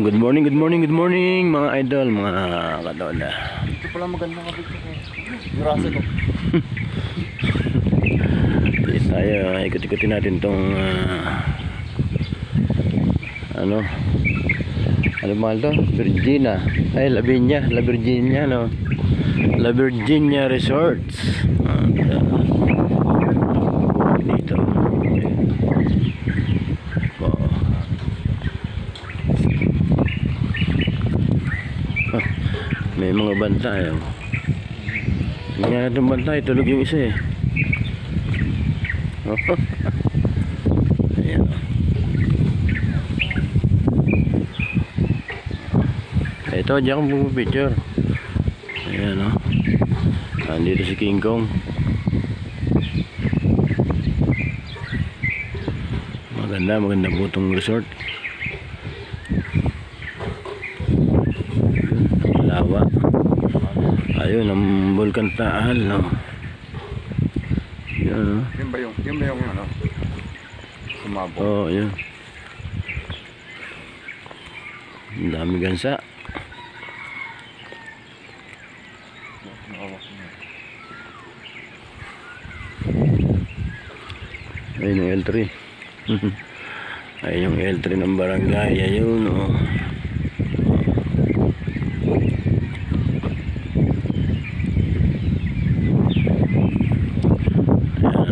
Good morning mga idol, mga kadola. Ito pala magandang kapit ko. Grasa ko. Tayo, ikot-ikotin natin tong ano mahal to? Virginia. Ay, La Virginia, no? La Virginia Resorts. Dito. May mga bantay. Tingnan natin bantay, tulog yung isa eh. Ayan. Ito, diyan kong pupicture. Ayan o. Nandito si King Kong. Maganda po itong resort. Lawa. Ayun, ang Bulkan Taal, no? Yan, no? Yun ba yung ano? Sumabog. Oo, yun. Ang dami gansa. Ayun yung L3. Ayun yung L3 ng barangay. Ayun, oh.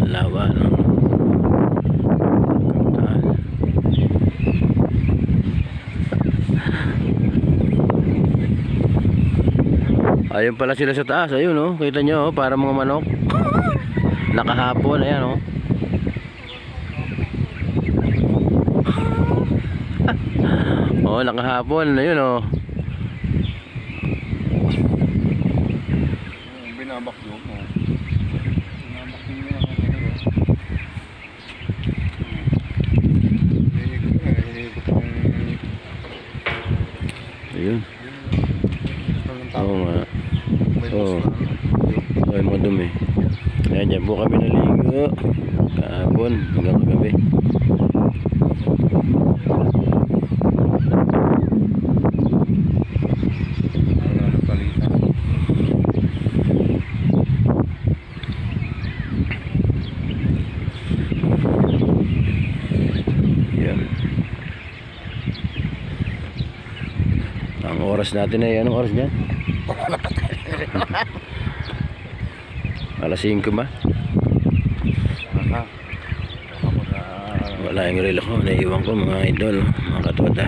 Lawa, no? Ayun pala sila sa taas, ayun, no? Kita nyo, oh, para mga manok. Nakahapon, ayan, no? Oh, nakahapon, ayun, no? Binabak yun, no? Ayun. Oo nga. Oo. Ay, mga dumi. Ayan, dyan po kami naligo. Kahapon, hanggang kagabi. Yan. Ang oras natin ay anong oras dyan? Alas 5 ba? Wala yung relo ko, naiiwan ko mga idol, mga katoda.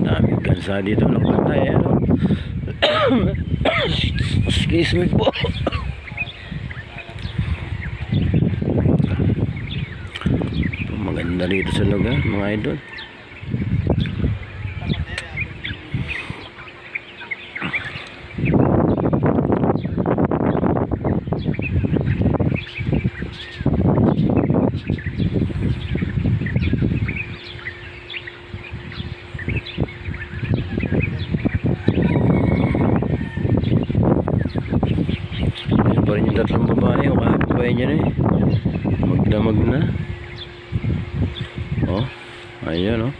Daming gansa dito, nakapantay, ano? Excuse me po. Maganda dito sa lugar, mga idol. Pa rin yung tatlong babae o kahapabay niya na eh, magdamag na. Oh, ayun oh.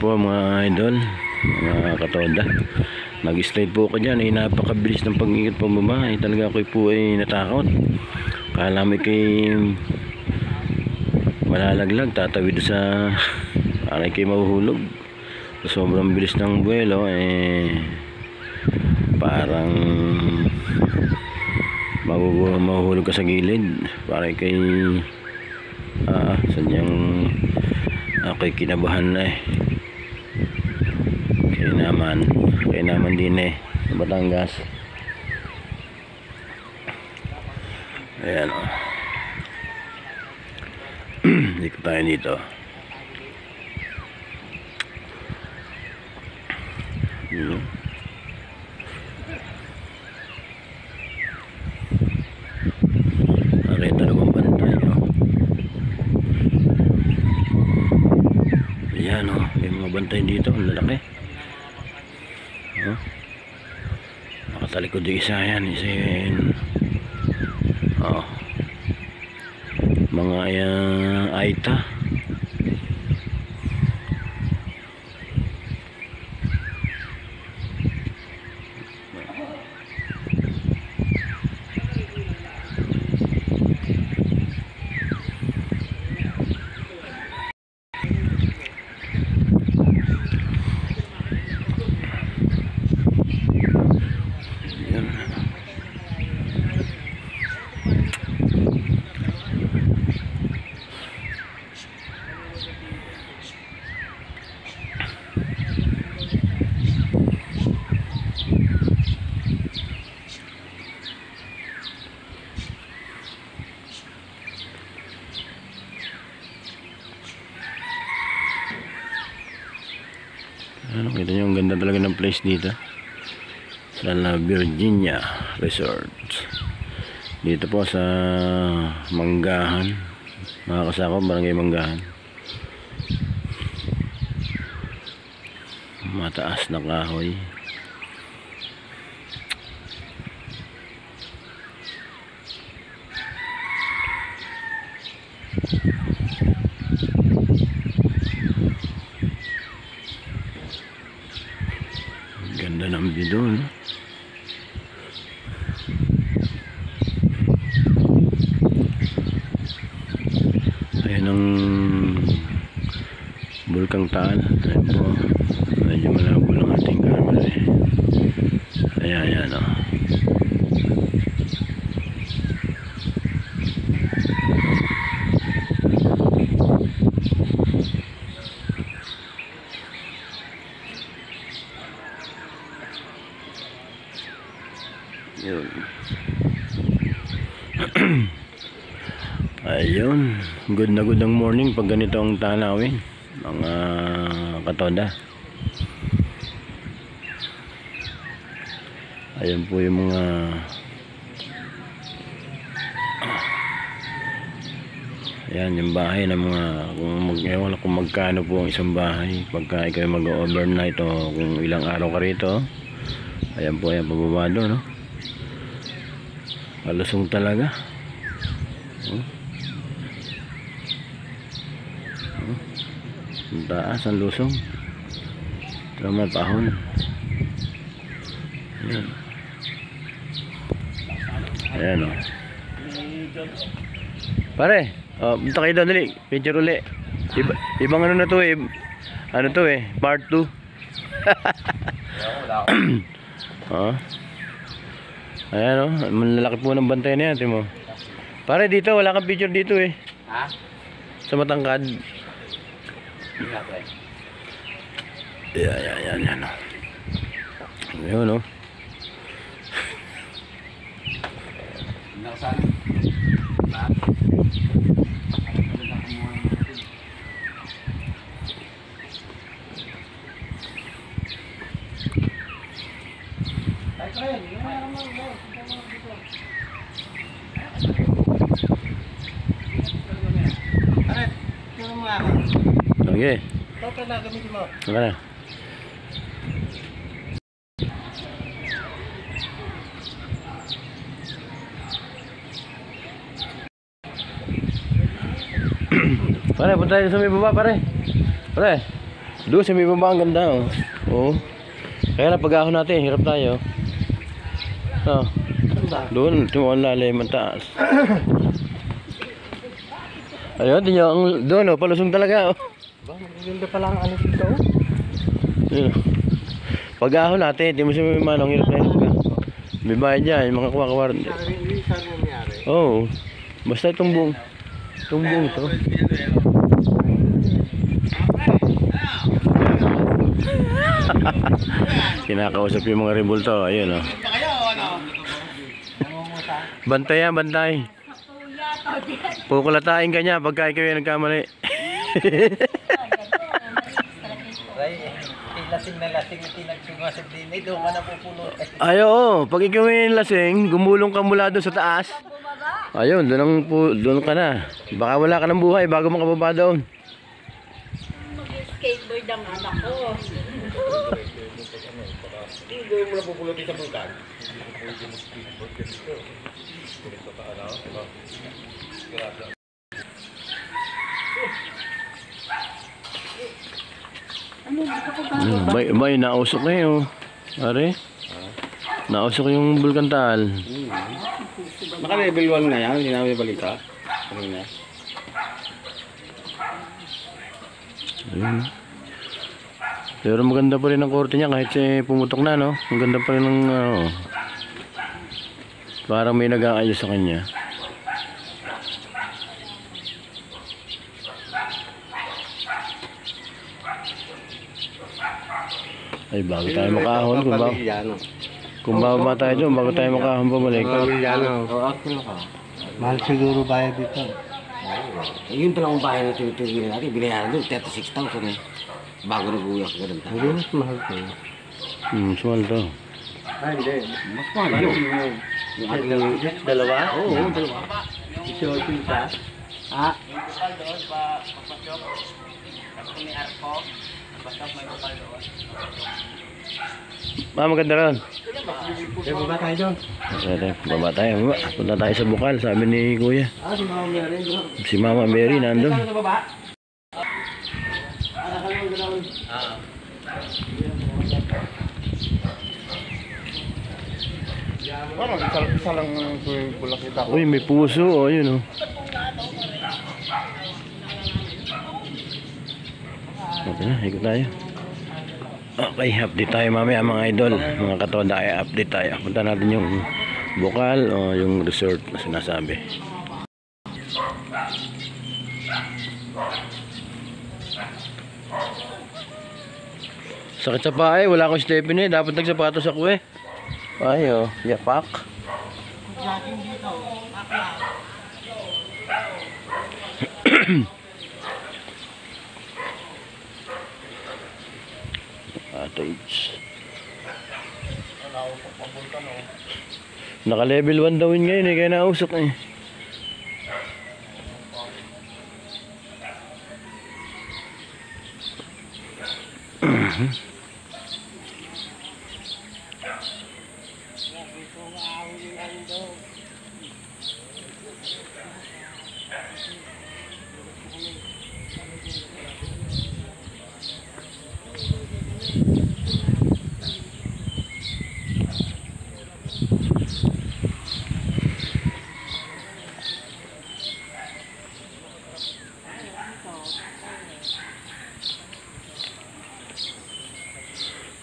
po mga idol, mga katoda, nag-slide po ako dyan. Napakabilis ng pag-ingat pababa. Talaga ako po ay natakot. Kala mo kay malalaglag, tatawid sa anay kay mahuhulog. Sobrang bilis ng buwelo parang mahuhulog ka sa gilid. Parang kay sanyang ako'y kinabahan na kaya naman din sa Batangas. Ayan o. Dito tayo dito. Okay, dalawang bantay o. Ayan o, may mga bantay dito. Ang lalaki. Nakatalikod yung isa yan. Isa yun. Mga aita. Kita nyo, ang ganda talaga ng place dito sa La Virginia Resort dito po sa Manggahan, mga kasako, barangay Manggahan. Mataas na kahoy. Ganda ng view doon. Ayan ang Bulkang Taal. Ayan po. Medyo malabo ng ating camera Ayan, ayan o. Yun. Ayun, good na good ang morning pag ganito ang tanawin, mga katoda. Ayun po yung mga ayan yung bahay ng mga ewan kung magkano po ang isang bahay pagka ikaw mag-overnight o kung ilang araw ka rito. Ayan po, ayan pababa doon, no? Malusong talaga. Ang taas, ang lusong. Tama, pahon. Ayan. Ayan o. Pare, punta kayo doon, dali. Picture uli. Ibang ano na to ano to part 2. Ayan o, malalaki po ng bantay na yan, timo. Pare, dito, wala kang picture dito Ha? sa matangkad. Yan o. Ayun o. Okay. Okay na, gamitin mo. Okay na. Pare, punta tayo sa may baba, pare. Pare, doon sa may baba, ang ganda, oh. Oo. Kaya na pag-ahon natin, hirap tayo. Oh. Doon, tumawang lalim ang taas. Ayun, tingnan ang doon, oh, palusong talaga. Oh. Ba, magaganda pala ang ano dito. Yun. Pag-ahon natin, di mo siya manong hirap na hirap ka. May bayad dyan, yung mga kuwakawar. Oo. Basta itong buong ito. Kinakausap yung mga rebulto. Ayun, oh. Bantay yan, bantay. Pukulatain ka niya pagka ikaw yung nagkamali. Lasing na lasing na tinagsumasag din. Doon ka na pupulot. Ayo, pag ikaw yung lasing, gumulong ka mula doon sa taas. Ayun, doon ka na. Baka wala ka ng buhay bago makababa doon. Mag-skateboard ang anak ko. Hindi mo na pupulutin sa bulkan. May nausok na yun. Are? Nausok yung Bulkantal. Naka-level 1 na yan, hindi namin balita. Kanina. Ayun. Pero maganda pa rin ang korte niya kahit pumutok na, no? Maganda pa rin ang parang may nag-aayos sa kanya. Ay, bago tayo makahon, kung bababa tayo doon, bago tayo makahon pabalik. Mahal siguro bayad dito. Yun pala ang bahay na tinutulungan natin, binayaran doon, 36,000 eh. Bago nag-uwi ako ganun tayo. Hindi mas mahal ko eh. Sumal to. Ay, hindi. Mas mahal yun. Yung ating dalawa? Oo, dalawa. Iso isa. Ah. Maganda ron. Kaya baba tayo doon. Baba tayo, baba. Punta tayo sa bukal, sabi ni Kuya. Ah, si Mama Mary doon. Si Mama Mary nandun. Sa baba? Parang isa lang bulak kita ko. Uy, may puso, oh, yun, oh. Okay na, ikot tayo. Okay, update tayo mamaya mga idol. Mga katoda, ay update tayo. Punta natin yung bukal o yung resort na sinasabi. Sakit sa paa eh, wala akong Stephanie, dapat nagsapatos ako eh. Ay oh, yapak. Cottage. Naka level 1 daw yun ngayon eh, kaya nausok eh.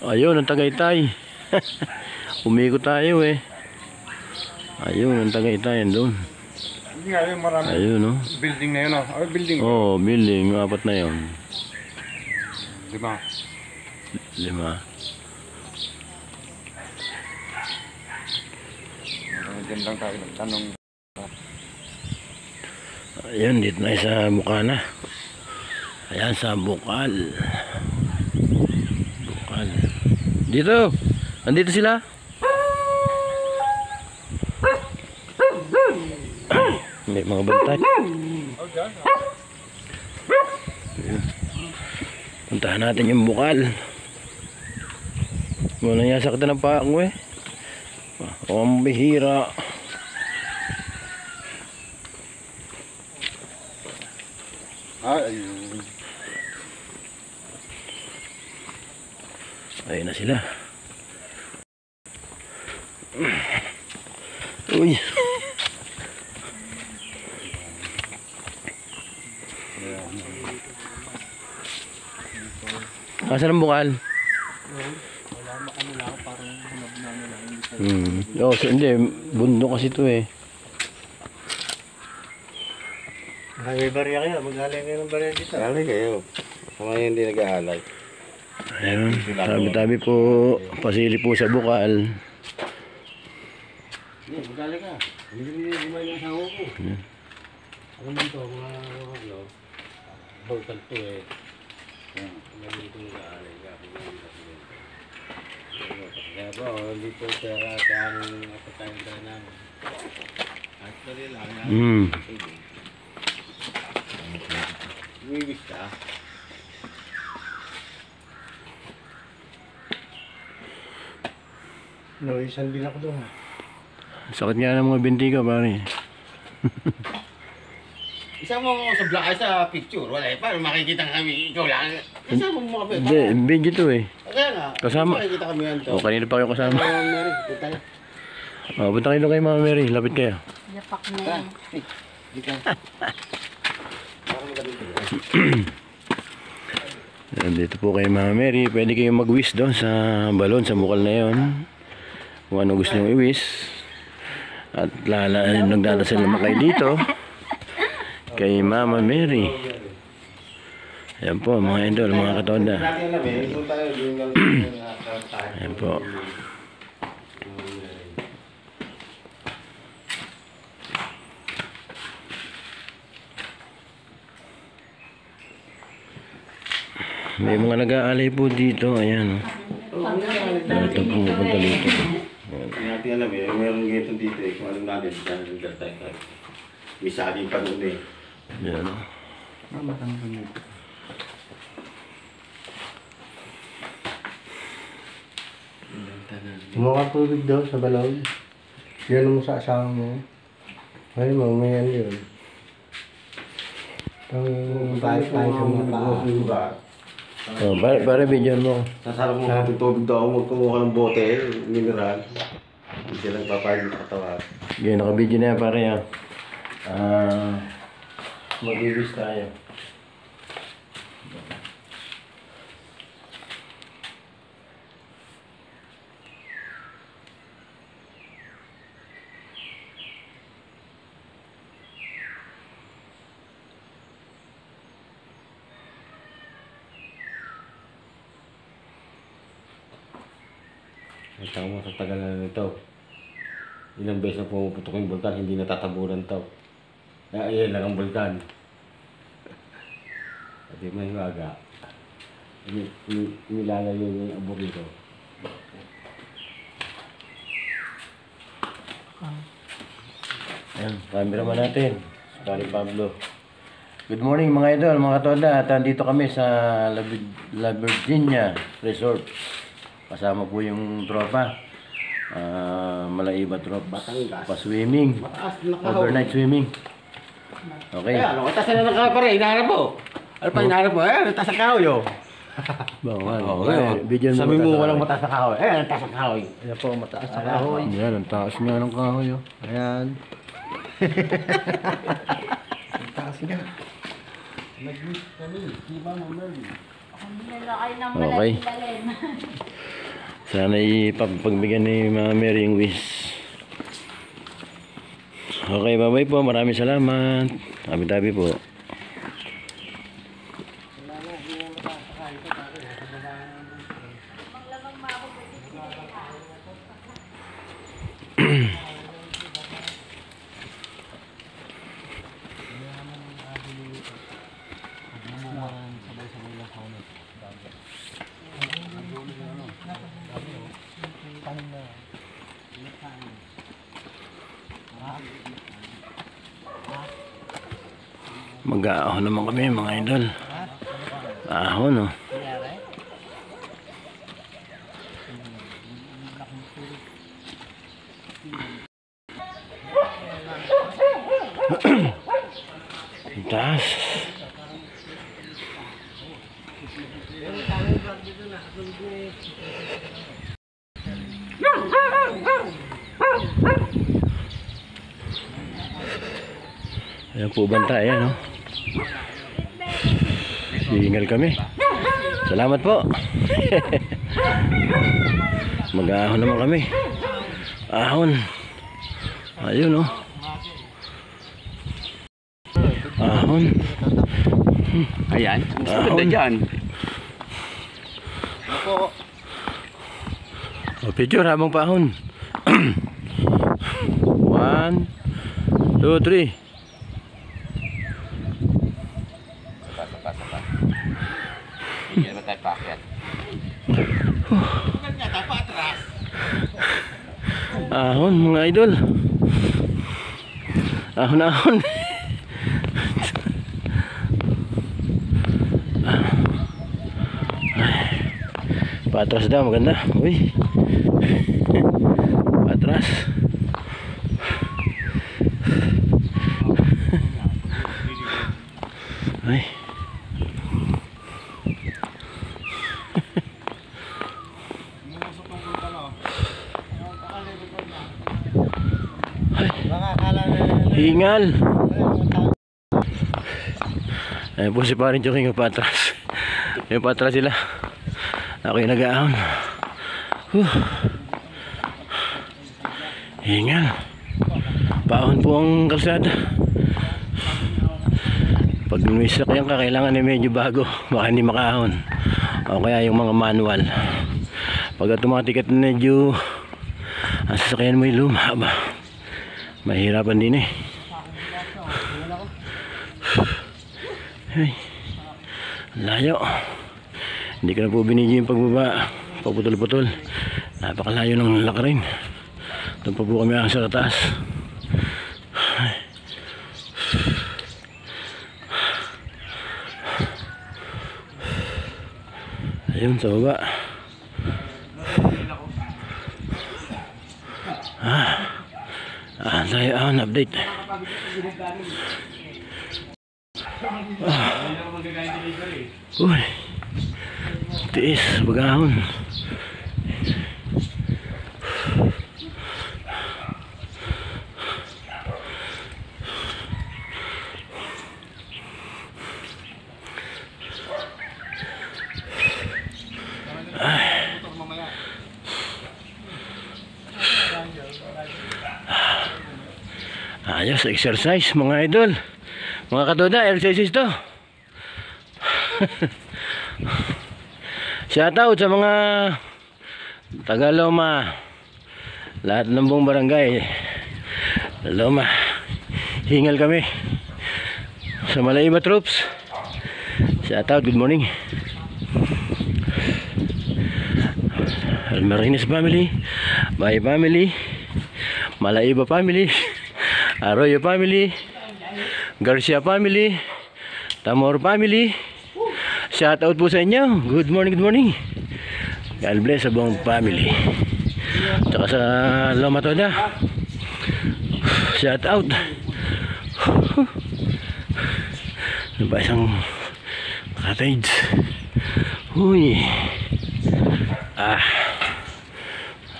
Ayun, ang Tagaytay. Umikot tayo eh. Ayun, ang Tagaytay doon. Hindi nga yun, marami. Ayun, no? Building na yun, oh. Ay, building. Oh, building, apat na yun. 5. 5. Diyan lang tayo nagtanong. Ayun, dito na sa Bukana. Ayan, sa Bukal. Bukal. Dito! Andito sila! May mga bantay. Puntahan natin yung Bukal. Muna niya sakit ng paa ko eh. O ang bihira. Ayun. Ayun na sila. Uy. Asan ang bukal? Oh, hindi. Bundok kasi ito eh. May barya kayo. Mag-alay kayo ng barya dito. Alay kayo. Sama yung hindi nag-aalay. Ayun. Tabi-tabi po. Pasili po sa bukal. Hindi, mag-alay ka. Hindi mo yung asawa ko. Ako man ito, mga ano, bawtal to eh. Hindi ko nag-aalay ka. Kaya po, hindi po kaya ang kapatayang tayo namin. Actually lang, Umiwis ka? No, isang din ako doon. Sakit nga ng mga binti ko, pare. Isa mo sa black sa picture, wala eh. Paano makikita kami? Ikaw lang. Isa mo mga Hindi, video to eh. Kaya nga. Kasama. Makikita kami yan to. O, kanina pa kayo kasama. Mary, punta na. O, punta kayo kay Mama Mary. Lapit kayo. Yapak na yan. Di ka. Dito po kay Mama Mary. Pwede kayong mag-wish doon sa balon, sa bukal na yon. Kung ano gusto nyo i-wish. At nagdadasal naman kayo dito. Kay Mama Mary. Ayan po mga idol, mga katoda. Ayan po. May mga nag-aalay po dito. Ayan. Lahat po pupunta dito. Hindi natin alam eh. Meron ganito dito eh. Kung alam natin. May sabi pa doon eh. Ayan. Kumuha tubig daw sa balon. Yan mo sa asawa mo. Ay, mamayan yun. Tayo sa mga tao. Oh, para video mo. Sasarap mo ng tubig daw. Magkumuha ng bote, mineral. Hindi siya nagpapayag ng katawan. Yan, naka-video na yan pare ha. Mag-ibis tayo. Ang tao mo sa tagal na nito. Ilang beses na pumuputok yung bulkan, hindi natatabunan to. Ayan lang ang bulkan. At yung may hiwaga. Nilalayo yung abog nito. Ayan, camera man natin. Pare Pablo. Good morning mga idol, mga toda. At andito kami sa La Virginia Resort. Kasama po yung tropa. Malaiba tropa. Pa-swimming. Overnight swimming. Okay. Eh, ano? Taas na ng kapare, hinaharap mo. Ano pa hinaharap mo? Eh, taas ang kahoy oh. Video Sabi mo mataas. walang mataas na kahoy. Eh, taas ang kahoy. Ayan po, mataas na kahoy. Yan, ang taas nga ng kahoy. Oh. Ayan. Taas nga. Hindi nila kayo ng Okay. malalim. Sana ipagbigyan ni Mama Mary yung wish. Okay, bye-bye po. Maraming salamat. Tabi-tabi po. Mag-aahon naman kami mga idol. Ahon oh. Ang taas. Ayan po banta, ayan no. Hingal kami. Salamat po. Mag-ahon naman kami. Ahon. Ayun no. Ahon. Ayan. Mas Ahon. maganda dyan. O, picture habang paahon. 1, 2, 3. Hindi naman tayo pakyat. Ahon mga idol. Ahon ahon. Patras daw maganda. Uy. Patras. Ay. Hingal. Ayan po si parin joking yung patras. Yung patras sila. Ako yung nag-aahon. Hingal. Paahon po ang kalsada. Pag lumisak yan ka, kailangan ay medyo bago. Baka hindi makaahon. O kaya yung mga manual. Pag automatic at medyo ang sasakyan mo yung lumaba, mahirapan din eh. Ay, layo. Hindi ko na po binigyan yung pagbaba. Pagputol-putol. Napakalayo ng lakarin. Doon pa po kami sa taas. Ayun sa baba. Tayo update. Uy, tiis, bagahon. Ayos, exercise mga idol. Mga katoda, exercise to. Shoutout sa mga taga Loma, lahat ng buong barangay Loma. Hingal kami sa Malaiba Troops. Shoutout, good morning. Almarines family, Bay family, Malaiba family, Arroyo family, Garcia family, Tamor family. Shout out po sa inyo. Good morning, good morning. God bless sa buong family. Tsaka sa Loma Toda. Shout out. Ano ba isang cottage? Uy.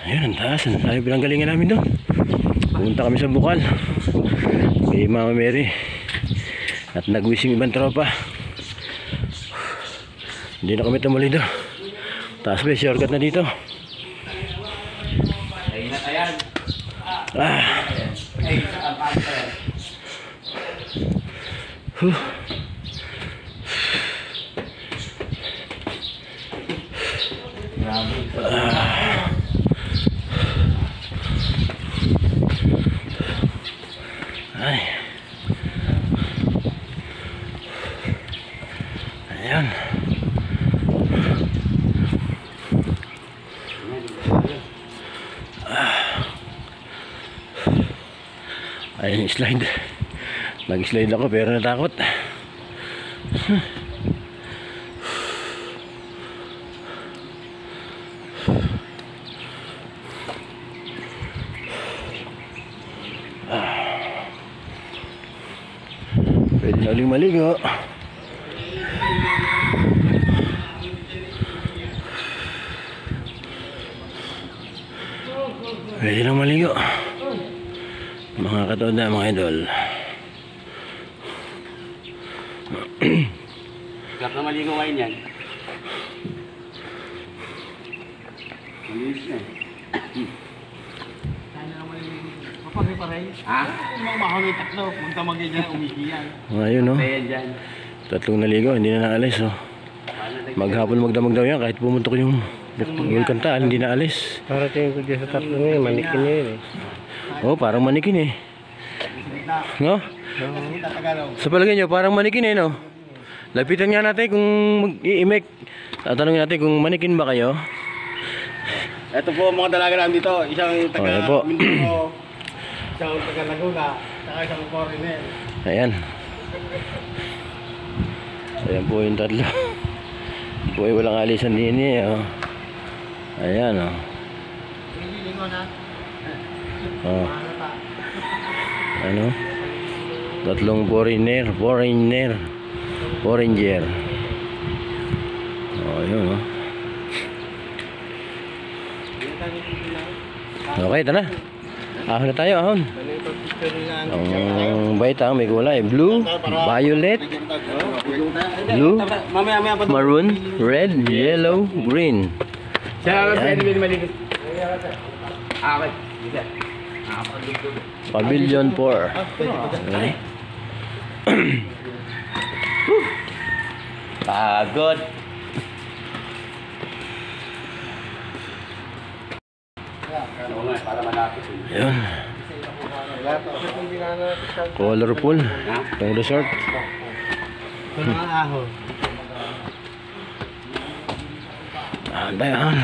Ayun, ang taas. Ang tayo pinanggalingan namin doon. Pumunta kami sa Bukal kay Mama Mary at nag-wishing ibang tropa. Hindi na kami tumuli doon. Taas ba, shortcut na dito. Ayun na tayan. Ay. Ayan. Ayan yung slide. Nag-slide ako pero natakot. Pwede na uling maligo. Pwede na maligo. Mga katoda, mga idol. Sarap na maligo ngayon yan. Malinis na eh. Ha? Ayun, no? Ayan dyan. Tatlong naligo, hindi na naalis, oh. Maghapon magdamag daw yan, kahit pumuntok yung Vulcan Taal, hindi naalis. Para tingin ko dyan sa tatlo ngayon, manikin niya yun eh. Oh, parang manikin eh. No? Sa palagay nyo, parang manikin eh, no? Lapitan nga natin kung mag-i-imake. Tatanungin natin kung manikin ba kayo. Ito po mga dalaga namin dito. Isang Ayan po. taga Mindoro, isang taga Laguna, saka isang foreigner. Ayan. Ayan po yung tatlo. Po ay walang alisan din eh, oh. Ayan, oh. Oh. Ano? Tatlong foreigner. Oh, yun, oh. Okay, tara. Ahon na tayo, ahon. Ang baita, may kulay. Blue, violet, blue, maroon, red, yellow, green. Ayan. Pavilion 4. Okay. Pagod. Ayun. Colorful. Yung resort. Ayan.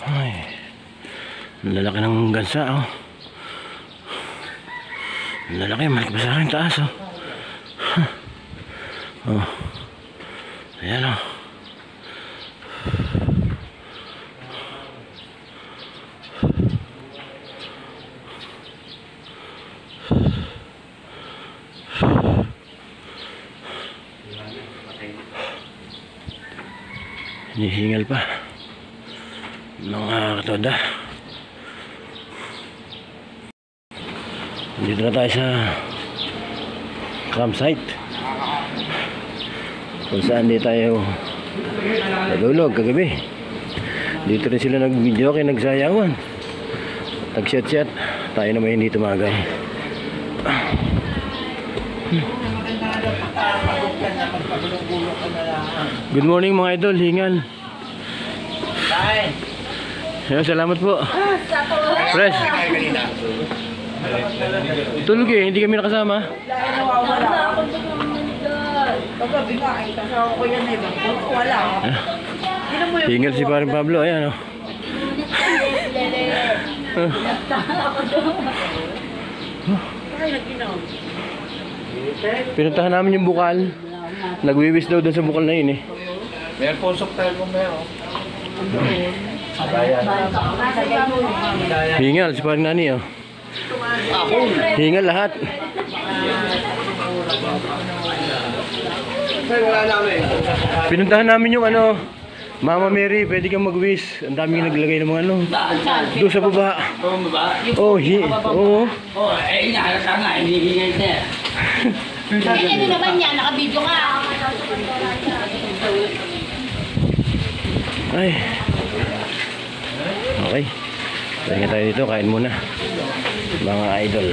Ay. Ang lalaki ng gansa, oh. Ang lalaki, malik pa sa akin taas, oh. Oh. Ayan, oh. Hinihingal pa mga katoda. Dito na tayo sa campsite kung saan di tayo nadulog kagabi. Dito rin sila nag-video kaya nagsayawan, nag-chat-chat. Tayo naman hindi tumagal. Good morning mga idol, hingal. Ayun, salamat po. Fresh. Tulog eh, hindi kami nakasama. Hingal si paring Pablo, ayan, oh. Pinuntahan namin yung bukal. Nagwiwis daw doon sa bukal na yun eh. May ponsok tayo kung meron. Hingal si paring nani, oh. Hingal lahat. Pinuntahan namin yung ano, Mama Mary, pwede kang mag-wish. Ang daming naglagay ng mga ano. Doon sa baba. Oh, oo. Oh, eh, inahalata nga, hinihingal na. Ano naman yan? Naka-video ka. Ay. Okay. Pahinga tayo dito, kain muna. Mga idol.